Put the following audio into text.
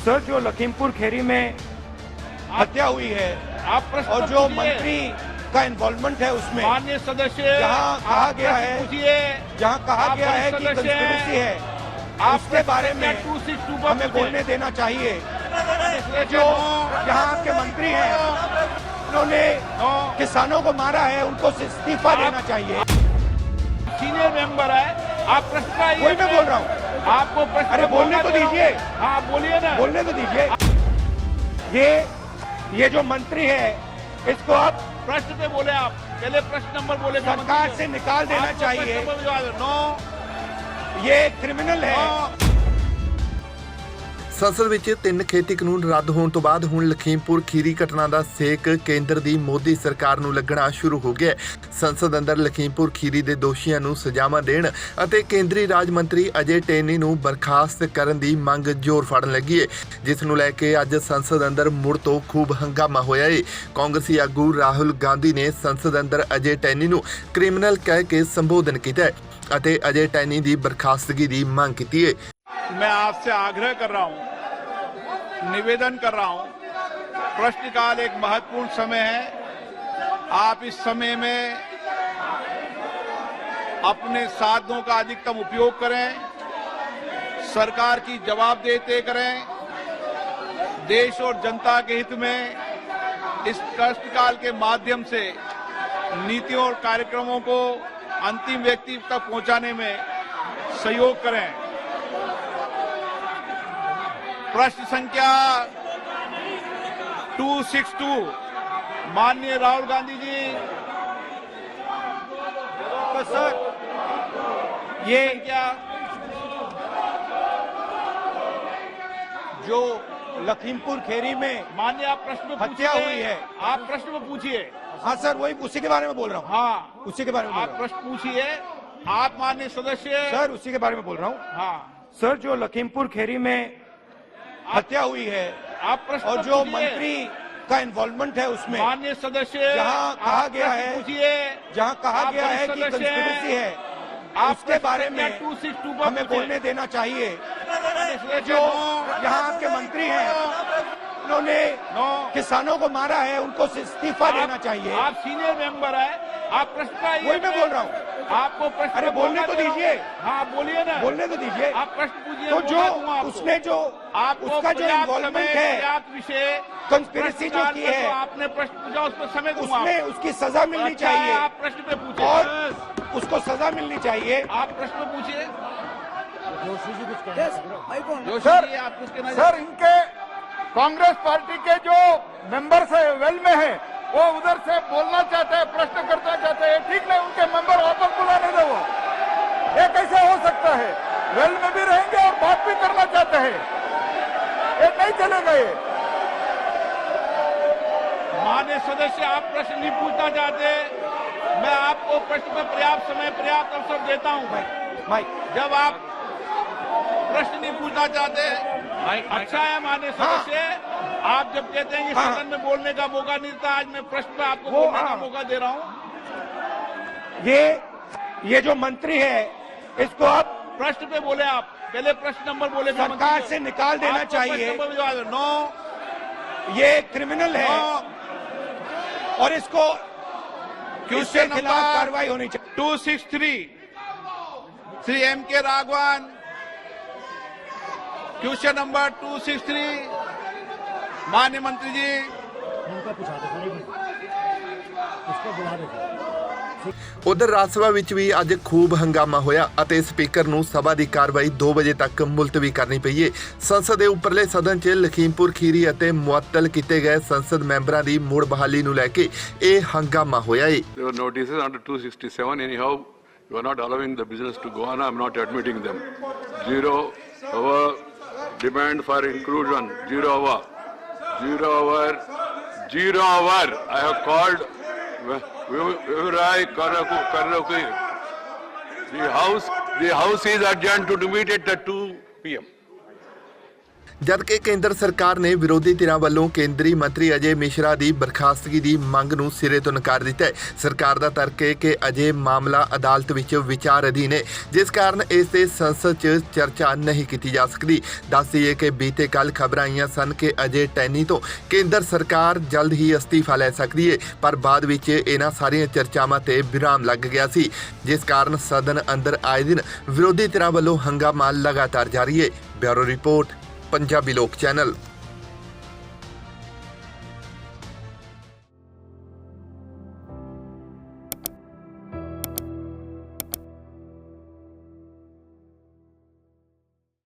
Sir, जो लखीमपुर खीरी में हत्या हुई है और जो मंत्री का इन्वॉल्वमेंट है उसमें, माननीय सदस्य, जहाँ कहा गया है कि कंस्पिरेसी है, उसके बारे में हमें बोलने देना चाहिए। जो यहाँ आपके मंत्री हैं, उन्होंने किसानों को मारा है, उनको इस्तीफा देना चाहिए। सीनियर मेंबर है, आप प्रश्न का वही मैं बोल रहा हूँ, आपको प्रश्न, अरे बोलने तो दीजिए। हाँ बोलिए ना, बोलने तो दीजिए। ये जो मंत्री है, इसको आप प्रश्न पे बोले, आप पहले प्रश्न नंबर बोले, सरकार से निकाल देना चाहिए। नो, ये क्रिमिनल है। ਸੰਸਦ ਵਿੱਚ 3 ਖੇਤੀ ਕਾਨੂੰਨ ਰੱਦ ਹੋਣ ਤੋਂ ਬਾਅਦ ਹੁਣ ਲਖੀਮਪੁਰ ਖੀਰੀ ਘਟਨਾ ਦਾ ਸੇਕ ਕੇਂਦਰ ਦੀ ਮੋਦੀ ਸਰਕਾਰ ਨੂੰ ਲੱਗਣਾ ਸ਼ੁਰੂ ਹੋ ਗਿਆ ਹੈ। ਸੰਸਦ ਅੰਦਰ ਲਖੀਮਪੁਰ ਖੀਰੀ ਦੇ ਦੋਸ਼ੀਆਂ ਨੂੰ ਸਜ਼ਾਵਾਂ ਦੇਣ ਅਤੇ ਕੇਂਦਰੀ ਰਾਜ ਮੰਤਰੀ ਅਜੇ ਟੈਨੀ ਨੂੰ ਬਰਖਾਸਤ ਕਰਨ ਦੀ ਮੰਗ ਜ਼ੋਰ ਫੜਨ ਲੱਗੀ ਹੈ, ਜਿਸ ਨੂੰ ਲੈ ਕੇ ਅੱਜ ਸੰਸਦ ਅੰਦਰ ਮੁੜ ਤੋਂ ਖੂਬ ਹੰਗਾਮਾ ਹੋਇਆ ਹੈ। ਕਾਂਗਰਸੀ ਆਗੂ ਰਾਹੁਲ ਗਾਂਧੀ ਨੇ ਸੰਸਦ ਅੰਦਰ ਅਜੇ ਟੈਨੀ ਨੂੰ ਕ੍ਰਿਮੀਨਲ ਕਹਿ ਕੇ ਸੰਬੋਧਨ ਕੀਤਾ ਹੈ ਅਤੇ ਅਜੇ ਟੈਨੀ ਦੀ ਬਰਖਾਸਤਗੀ ਦੀ ਮੰਗ ਕੀਤੀ ਹੈ। मैं आपसे आग्रह कर रहा हूं, निवेदन कर रहा हूं, प्रश्नकाल एक महत्वपूर्ण समय है। आप इस समय में अपने साधनों का अधिकतम उपयोग करें, सरकार की जवाबदेही करें, देश और जनता के हित में इस प्रश्नकाल के माध्यम से नीतियों और कार्यक्रमों को अंतिम व्यक्ति तक पहुंचाने में सहयोग करें। प्रश्न संख्या 262, माननीय राहुल गांधी जी। तो सर, ये क्या जो लखीमपुर खीरी में माननीय, आप प्रश्न में हत्या पूछिए, हुई है, आप प्रश्न में पूछिए। हाँ सर, वही उसी के बारे में बोल रहा हूँ। हाँ, उसी के बारे में बोल आप रहा हूँ। प्रश्न पूछिए। आप माननीय सदस्य, सर, उसी के बारे में बोल रहा हूँ। हाँ, सर, जो लखीमपुर खीरी में हत्या हुई है आप प्रश्न और जो मंत्री का इन्वॉल्वमेंट है उसमें, माननीय सदस्य, जहाँ कहा गया है कि कंस्पिरेसी है, उसके बारे में हमें बोलने देना चाहिए। जो यहाँ आपके मंत्री हैं, उन्होंने किसानों को मारा है, उनको इस्तीफा देना चाहिए। आप सीनियर मेंबर है, आप प्रश्न का वही मैं बोल रहा हूँ, आपको प्रश्न, अरे बोलने तो दीजिए। हाँ बोलिए ना, बोलने तो दीजिए। आप प्रश्न पूछिए। तो जो उसने जो उसका जो इन्वॉल्वमेंट है, विषय कंस्पिरेसी जो की है, आपने प्रश्न पूछा, उस पर समय दूंगा। उसमें उसकी सजा मिलनी चाहिए। आप प्रश्न पे पूछिए और उसको सजा मिलनी चाहिए। आप प्रश्न पूछिए। जोशी जी, आप कुछ कहना सर, इनके कांग्रेस पार्टी के जो मेंबर्स है वेल में है, वो उधर से बोलना चाहते हैं, प्रश्न करना चाहते हैं। ठीक नहीं, उनके मेंबर वापस बुलाने दो। वो ये कैसे हो सकता है? वेल में भी रहेंगे और बात भी करना चाहते हैं, ये नहीं चलेगा। ये माननीय सदस्य, आप प्रश्न नहीं पूछना चाहते, मैं आपको प्रश्न में पर्याप्त समय, पर्याप्त अवसर देता हूं। जब आप प्रश्न नहीं पूछना चाहते, अच्छा है माननीय सदस्य, आप जब कहते हैं कि सदन में बोलने का मौका नहीं देता, आज मैं प्रश्न पे आपको बोलने का मौका दे रहा हूं। ये जो मंत्री है, इसको आप प्रश्न पे बोले, आप पहले प्रश्न नंबर बोले, सरकार से निकाल देना चाहिए। नो, ये क्रिमिनल है और इसको इसके खिलाफ कार्रवाई होनी चाहिए। 263, Shri M.K. Raghavan. Question number 263, माननीय मंत्री जी। ਉਧਰ ਰਾਜ ਸਭਾ ਵਿੱਚ ਵੀ ਅੱਜ ਖੂਬ ਹੰਗਾਮਾ ਹੋਇਆ ਅਤੇ ਸਪੀਕਰ ਨੂੰ ਸਭਾ ਦੀ ਕਾਰਵਾਈ 2 ਵਜੇ ਤੱਕ ਮੁਲਤਵੀ ਕਰਨੀ ਪਈ ਹੈ। ਸੰਸਦ ਦੇ ਉੱਪਰਲੇ ਸਦਨ 'ਚ ਲਖੀਮਪੁਰ ਖੀਰੀ ਅਤੇ ਮੁਅੱਤਲ ਕੀਤੇ ਗਏ ਸੰਸਦ ਮੈਂਬਰਾਂ ਦੀ ਮੁੜ ਬਹਾਲੀ ਨੂੰ ਲੈ ਕੇ ਇਹ ਹੰਗਾਮਾ ਹੋਇਆ ਹੈ। Notices under 267, anyhow, you are not allowing the business to go on. I am not admitting them. 0 hour demand for inclusion. 0 hour. 0 hour. 0 hour. I have called. The house is adjourned to meet at 2 p.m. ਜਦਕਿ ਕੇਂਦਰ ਸਰਕਾਰ ਨੇ ਵਿਰੋਧੀ ਧਿਰਾਂ ਵੱਲੋਂ ਕੇਂਦਰੀ ਮੰਤਰੀ ਅਜੇ ਮਿਸ਼ਰਾ ਦੀ ਬਰਖਾਸਤਗੀ ਦੀ ਮੰਗ ਨੂੰ ਸਿਰੇ ਤੋਂ ਨਕਾਰ ਦਿੱਤਾ ਹੈ। ਸਰਕਾਰ ਦਾ ਤਰਕ ਹੈ ਕਿ ਅਜੇ ਮਾਮਲਾ ਅਦਾਲਤ ਵਿੱਚ ਵਿਚਾਰ ਅਧੀਨ ਹੈ, ਜਿਸ ਕਾਰਨ ਇਸ ਤੇ ਸੰਸਦ 'ਚ ਚਰਚਾ ਨਹੀਂ ਕੀਤੀ ਜਾ ਸਕਦੀ। ਦੱਸ ਦਈਏ ਕਿ ਬੀਤੇ ਕੱਲ੍ਹ ਖਬਰਾਂ ਆਈਆਂ ਸਨ ਕਿ ਅਜੇ ਟੈਨੀ ਤੋਂ ਕੇਂਦਰ ਸਰਕਾਰ ਜਲਦ ਹੀ ਅਸਤੀਫਾ ਲੈ ਸਕਦੀ ਹੈ, ਪਰ ਬਾਅਦ ਵਿੱਚ ਇਹਨਾਂ ਸਾਰੀਆਂ ਚਰਚਾਵਾਂ ਤੇ ਵਿਰਾਮ ਲੱਗ ਗਿਆ ਸੀ, ਜਿਸ ਕਾਰਨ ਸਦਨ ਅੰਦਰ ਆਏ ਦਿਨ ਵਿਰੋਧੀ ਧਿਰਾਂ ਵੱਲੋਂ ਹੰਗਾਮਾ ਲਗਾਤਾਰ ਜਾਰੀ ਹੈ। ਬਿਊਰੋ ਰਿਪੋਰਟ, ਪੰਜਾਬੀ ਲੋਕ ਚੈਨਲ।